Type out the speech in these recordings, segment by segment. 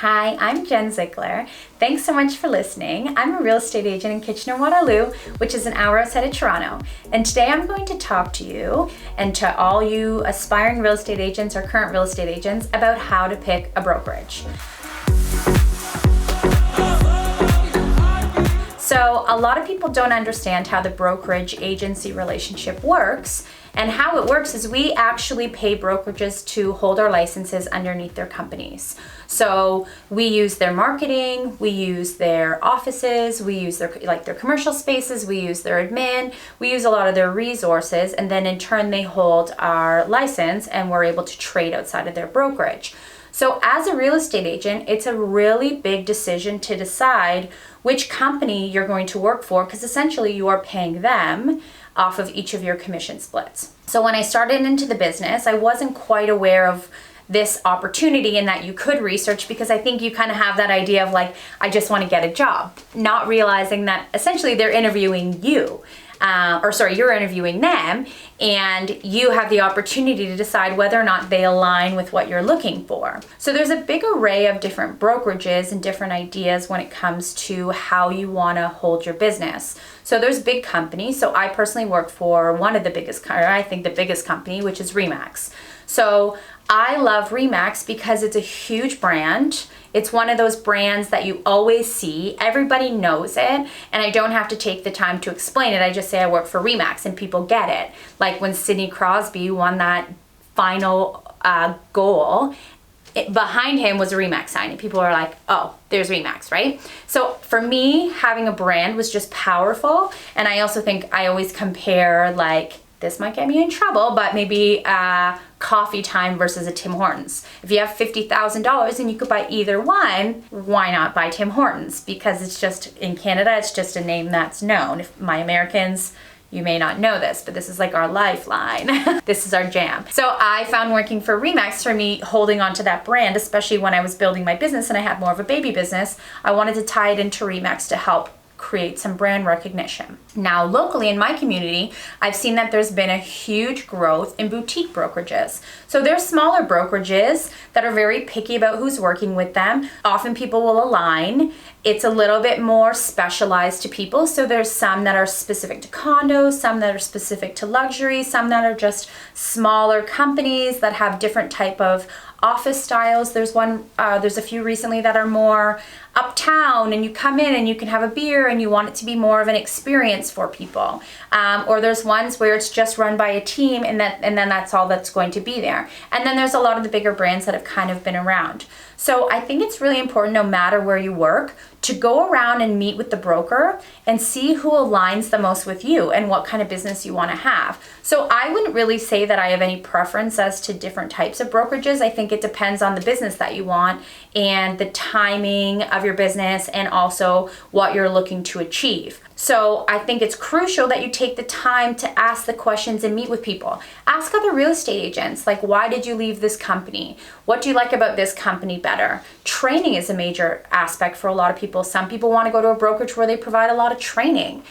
Hi, I'm Jen Ziegler. Thanks so much for listening. I'm a real estate agent in Kitchener-Waterloo, which is an hour outside of Toronto. And today I'm going to talk to you and to all you aspiring real estate agents or current real estate agents about how to pick a brokerage. So a lot of people don't understand how the brokerage agency relationship works. And how it works is we actually pay brokerages to hold our licenses underneath their companies. So we use their marketing, we use their offices, we use their commercial spaces, we use their admin, we use a lot of their resources, and then in turn they hold our license and we're able to trade outside of their brokerage. So as a real estate agent, it's a really big decision to decide which company you're going to work for, because essentially you are paying them off of each of your commission splits. So when I started into the business, I wasn't quite aware of this opportunity and that you could research, because I think you kind of have that idea of like, I just want to get a job, not realizing that essentially they're interviewing you. You're interviewing them, and you have the opportunity to decide whether or not they align with what you're looking for. So there's a big array of different brokerages and different ideas when it comes to how you want to hold your business. So there's big companies. So I personally work for one of the biggest, or I think the biggest company, which is Remax. So I love Remax because it's a huge brand. It's one of those brands that you always see. Everybody knows it, and I don't have to take the time to explain it. I just say I work for Remax and people get it. Like when Sidney Crosby won that final goal, behind him was a Remax sign, and people are like, oh, there's Remax, right? So for me, having a brand was just powerful. And I also think I always compare, like, this might get me in trouble, but maybe coffee time versus a Tim Hortons. If you have $50,000 and you could buy either one, why not buy Tim Hortons? Because it's just, in Canada, it's just a name that's known. If my Americans, you may not know this, but this is like our lifeline. This is our jam. So I found working for Remax, for me, holding on to that brand, especially when I was building my business and I had more of a baby business, I wanted to tie it into Remax to help create some brand recognition. Now, locally in my community, I've seen that there's been a huge growth in boutique brokerages. So there's smaller brokerages that are very picky about who's working with them. Often people will align. It's a little bit more specialized to people. So there's some that are specific to condos, some that are specific to luxury, some that are just smaller companies that have different type of office styles. There's a few recently that are more uptown, and you come in and you can have a beer and you want it to be more of an experience for people. Or there's ones where it's just run by a team and then that's all that's going to be there. And then there's a lot of the bigger brands that have kind of been around. So I think it's really important, no matter where you work, to go around and meet with the broker and see who aligns the most with you and what kind of business you want to have. So I wouldn't really say that I have any preference as to different types of brokerages. I think it depends on the business that you want and the timing of your business and also what you're looking to achieve. So I think it's crucial that you take the time to ask the questions and meet with people. Ask other real estate agents, like, why did you leave this company? What do you like about this company better? Training is a major aspect for a lot of people. Some people want to go to a brokerage where they provide a lot of training.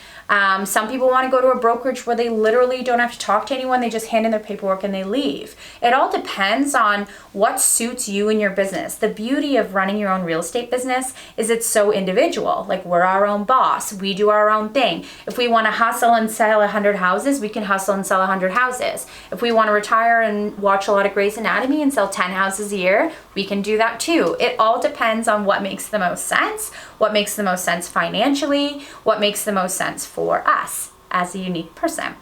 Some people want to go to a brokerage where they literally don't have to talk to anyone. They just hand in their paperwork and they leave. It all depends on what suits you and your business. The beauty of running your own real estate business is it's so individual. Like, we're our own boss. We do our own thing. If we want to hustle and sell 100 houses, we can hustle and sell 100 houses. If we want to retire and watch a lot of Grey's Anatomy and sell 10 houses a year, we can do that too. It all depends on what makes the most sense, what makes the most sense financially, what makes the most sense for us as a unique person.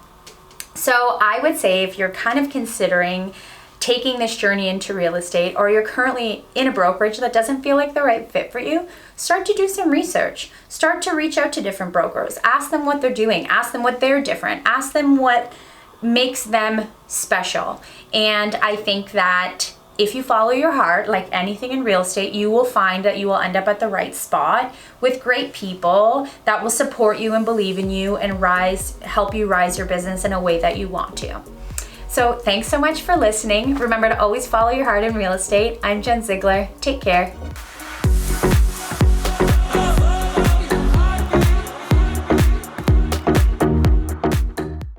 So I would say, if you're kind of considering taking this journey into real estate, or you're currently in a brokerage that doesn't feel like the right fit for you, start to do some research. Start to reach out to different brokers. Ask them what they're doing. Ask them what they're different. Ask them what makes them special. And I think that if you follow your heart, like anything in real estate, you will find that you will end up at the right spot with great people that will support you and believe in you and help you rise your business in a way that you want to. So thanks so much for listening. Remember to always follow your heart in real estate. I'm Jen Ziegler. Take care.